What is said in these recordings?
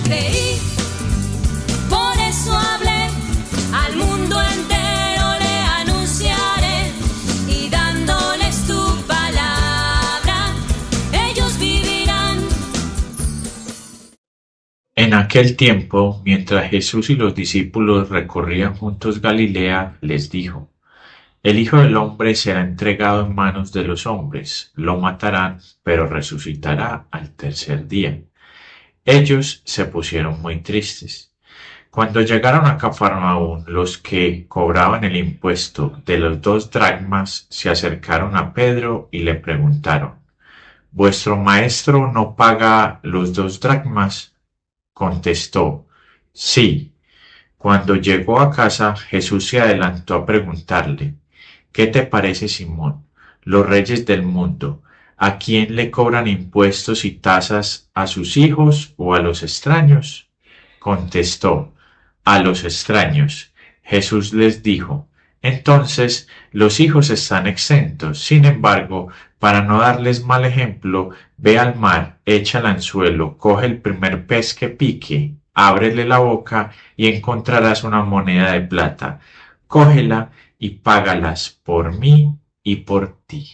creí, por eso hablé, al mundo entero le anunciaré, y dándoles tu palabra, ellos vivirán. En aquel tiempo, mientras Jesús y los discípulos recorrían juntos Galilea, les dijo: El Hijo del Hombre será entregado en manos de los hombres, lo matarán, pero resucitará al tercer día. Ellos se pusieron muy tristes. Cuando llegaron a Cafarnaúm, los que cobraban el impuesto de los 2 dracmas se acercaron a Pedro y le preguntaron: ¿Vuestro maestro no paga los 2 dracmas? Contestó: Sí. Cuando llegó a casa, Jesús se adelantó a preguntarle: ¿Qué te parece, Simón? Los reyes del mundo, ¿a quién le cobran impuestos y tasas, a sus hijos o a los extraños? Contestó: A los extraños. Jesús les dijo: Entonces los hijos están exentos. Sin embargo, para no darles mal ejemplo, ve al mar, echa el anzuelo, coge el primer pez que pique, ábrele la boca y encontrarás una moneda de plata. Cógela y págalas por mí y por ti.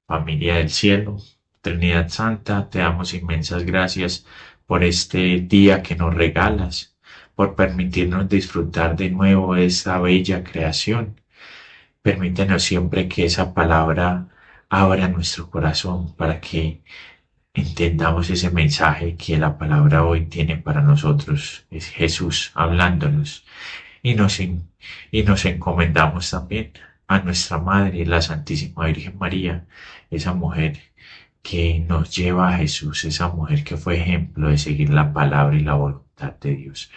Familia del cielo, Trinidad Santa, te damos inmensas gracias por este día que nos regalas, por permitirnos disfrutar de nuevo de esta bella creación. Permítenos siempre que esa palabra abra nuestro corazón para que entendamos ese mensaje que la palabra hoy tiene para nosotros. Es Jesús hablándonos. Y nos encomendamos también a nuestra Madre, la Santísima Virgen María, esa mujer que nos lleva a Jesús, esa mujer que fue ejemplo de seguir la palabra y la voluntad de Dios.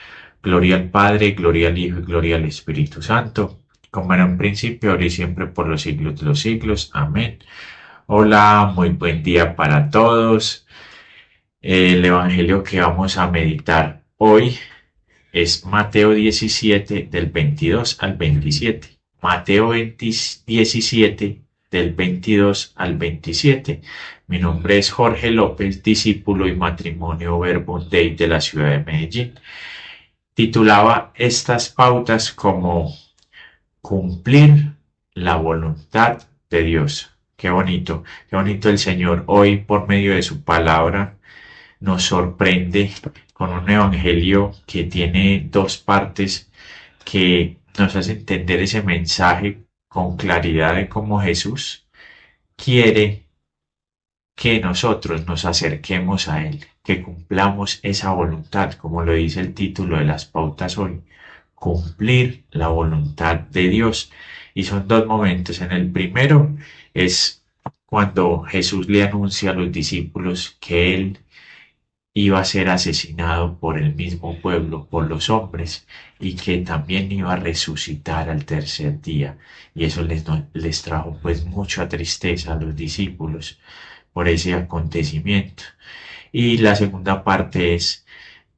Gloria al Padre, gloria al Hijo y gloria al Espíritu Santo, como era en principio, ahora y siempre, por los siglos de los siglos. Amén. Hola, muy buen día para todos. El Evangelio que vamos a meditar hoy es Mateo 17 del 22 al 27. Mateo 17 del 22 al 27. Mi nombre es Jorge López, discípulo y matrimonio Verbum Dei de la ciudad de Medellín. Titulaba estas pautas como cumplir la voluntad de Dios. Qué bonito el Señor hoy por medio de su palabra nos sorprende con un evangelio que tiene 2 partes que nos hace entender ese mensaje con claridad de cómo Jesús quiere que nosotros nos acerquemos a Él, que cumplamos esa voluntad, como lo dice el título de las pautas hoy, cumplir la voluntad de Dios. Y son 2 momentos. En el primero es cuando Jesús le anuncia a los discípulos que Él iba a ser asesinado por el mismo pueblo, por los hombres, y que también iba a resucitar al tercer día. Y eso les trajo pues mucha tristeza a los discípulos por ese acontecimiento. Y la segunda parte es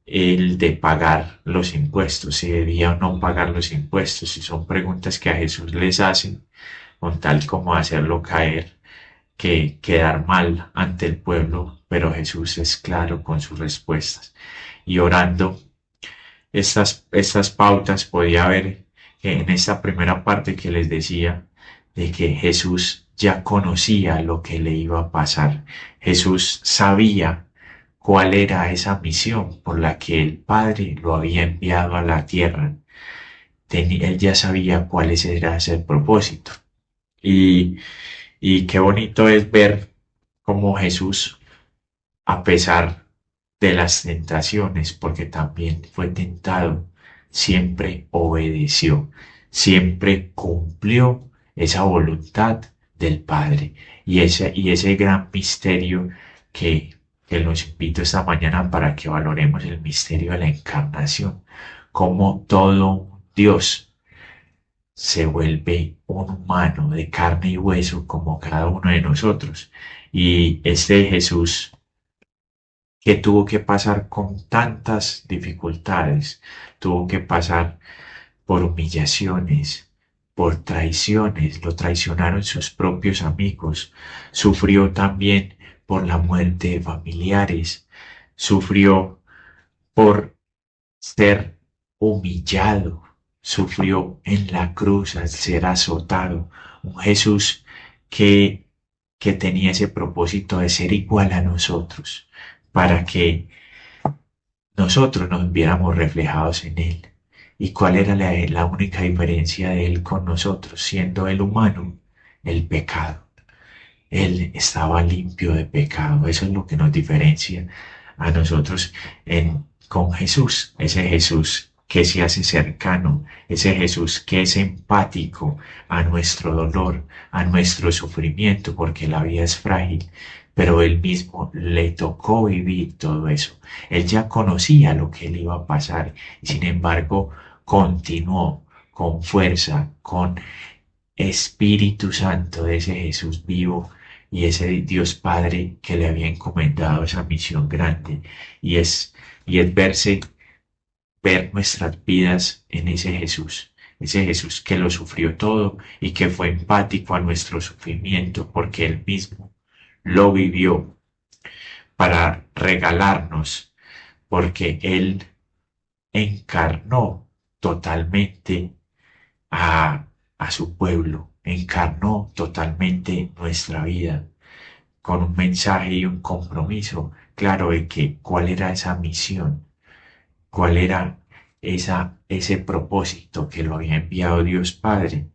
el de pagar los impuestos, si debía o no pagar los impuestos, y son preguntas que a Jesús les hacen con tal como hacerlo caer, que quedar mal ante el pueblo, pero Jesús es claro con sus respuestas. Y orando estas pautas podía ver que en esta primera parte que les decía, de que Jesús ya conocía lo que le iba a pasar. Jesús sabía cuál era esa misión por la que el Padre lo había enviado a la tierra. Él ya sabía cuál era ese propósito. Y qué bonito es ver cómo Jesús, a pesar de las tentaciones, porque también fue tentado, siempre obedeció, siempre cumplió esa voluntad del Padre. Y ese gran misterio que los invito esta mañana para que valoremos, el misterio de la encarnación, cómo todo Dios se vuelve un humano de carne y hueso como cada uno de nosotros. Y este Jesús que tuvo que pasar con tantas dificultades, tuvo que pasar por humillaciones, por traiciones, lo traicionaron sus propios amigos, sufrió también por la muerte de familiares, sufrió por ser humillado, sufrió en la cruz al ser azotado. Un Jesús que, que tenía ese propósito de ser igual a nosotros, para que nosotros nos viéramos reflejados en Él. ¿Y cuál era la única diferencia de Él con nosotros, siendo Él humano? El pecado. Él estaba limpio de pecado. Eso es lo que nos diferencia a nosotros con Jesús. Ese Jesús que se hace cercano, ese Jesús que es empático a nuestro dolor, a nuestro sufrimiento, porque la vida es frágil, pero él mismo le tocó vivir todo eso. Él ya conocía lo que le iba a pasar y sin embargo continuó con fuerza, con Espíritu Santo de ese Jesús vivo y ese Dios Padre que le había encomendado esa misión grande y es ver nuestras vidas en ese Jesús que lo sufrió todo y que fue empático a nuestro sufrimiento porque él mismo lo vivió para regalarnos, porque él encarnó totalmente a su pueblo, encarnó totalmente nuestra vida con un mensaje y un compromiso claro de que cuál era esa misión, cuál era ese propósito que lo había enviado Dios Padre.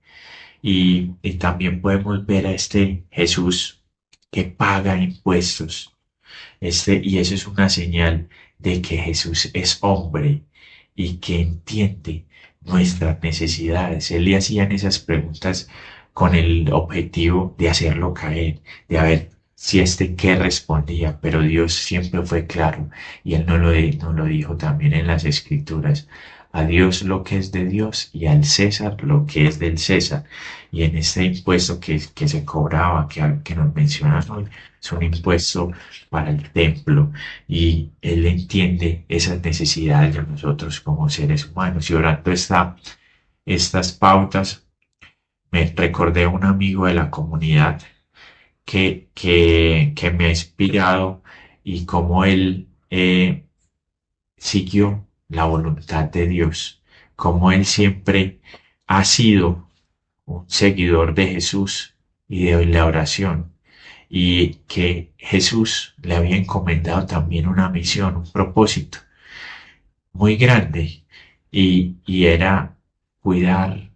Y también podemos ver a este Jesús que paga impuestos. Y eso es una señal de que Jesús es hombre y que entiende nuestras necesidades. Él le hacían esas preguntas con el objetivo de hacerlo caer, de ver si qué respondía, pero Dios siempre fue claro y él nos lo dijo también en las Escrituras. A Dios lo que es de Dios y al César lo que es del César. Y en este impuesto que se cobraba, que nos mencionan hoy, es un impuesto para el templo y Él entiende esas necesidades de nosotros como seres humanos. Y orando estas pautas, me recordé a un amigo de la comunidad que me ha inspirado y cómo él siguió la voluntad de Dios, cómo él siempre ha sido un seguidor de Jesús y de la oración, y que Jesús le había encomendado también una misión, un propósito muy grande, y era cuidar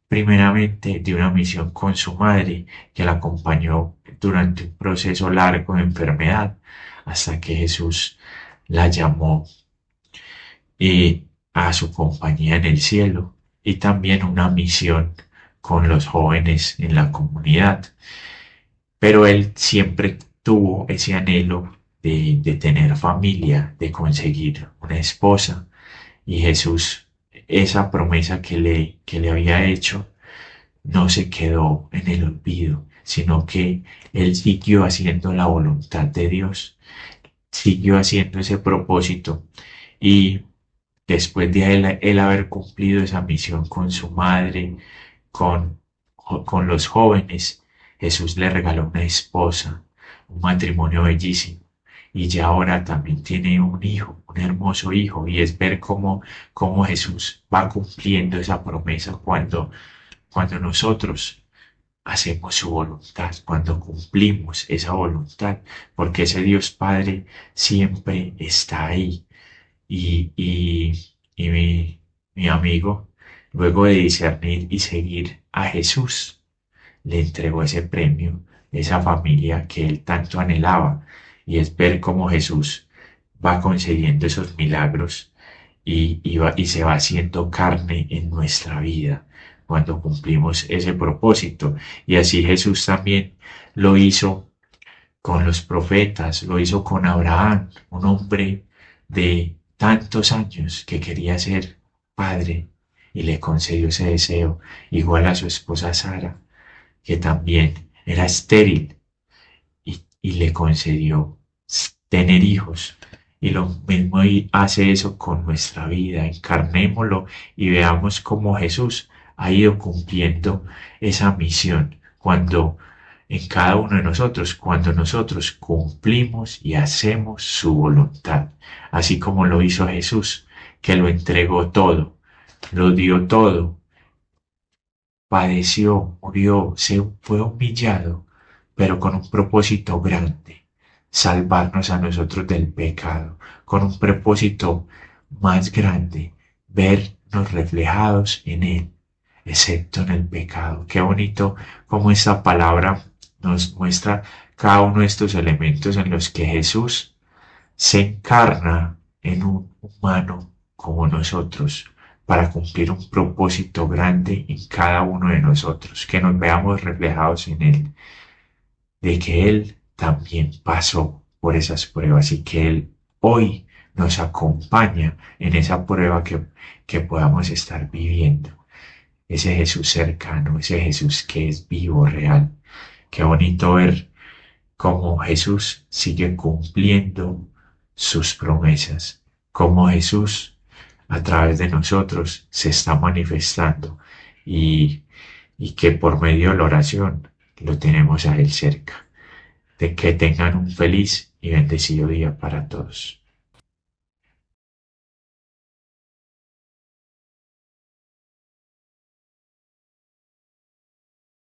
primeramente de una misión con su madre, que la acompañó durante un proceso largo de enfermedad, hasta que Jesús la llamó a su compañía en el cielo, y también una misión con los jóvenes en la comunidad. Pero él siempre tuvo ese anhelo de tener familia, de conseguir una esposa, y Jesús, esa promesa que le había hecho, no se quedó en el olvido, sino que él siguió haciendo la voluntad de Dios, siguió haciendo ese propósito, y después de él haber cumplido esa misión con su madre, con, con los jóvenes, Jesús le regaló una esposa, un matrimonio bellísimo. Y ya ahora también tiene un hijo, un hermoso hijo, y es ver cómo Jesús va cumpliendo esa promesa cuando nosotros hacemos su voluntad, cuando cumplimos esa voluntad, porque ese Dios Padre siempre está ahí. Y mi amigo, luego de discernir y seguir a Jesús, le entregó ese premio, esa familia que él tanto anhelaba, y es ver cómo Jesús va concediendo esos milagros y se va haciendo carne en nuestra vida cuando cumplimos ese propósito. Y así Jesús también lo hizo con los profetas, lo hizo con Abraham, un hombre de tantos años que quería ser padre, y le concedió ese deseo, igual a su esposa Sara, que también era estéril, y le concedió tener hijos. Y lo mismo hace eso con nuestra vida. Encarnémoslo y veamos cómo Jesús ha ido cumpliendo esa misión cuando en cada uno de nosotros cuando nosotros cumplimos y hacemos su voluntad, así como lo hizo Jesús, que lo entregó todo, lo dio todo, padeció, murió, se fue humillado, pero con un propósito grande, salvarnos a nosotros del pecado, con un propósito más grande, vernos reflejados en Él, excepto en el pecado. Qué bonito como esta palabra nos muestra cada uno de estos elementos en los que Jesús se encarna en un humano como nosotros para cumplir un propósito grande en cada uno de nosotros, que nos veamos reflejados en Él, de que Él también pasó por esas pruebas y que Él hoy nos acompaña en esa prueba que podamos estar viviendo. Ese Jesús cercano, ese Jesús que es vivo, real. Qué bonito ver cómo Jesús sigue cumpliendo sus promesas, cómo Jesús a través de nosotros se está manifestando y, y que por medio de la oración lo tenemos a Él cerca. De que tengan un feliz y bendecido día para todos.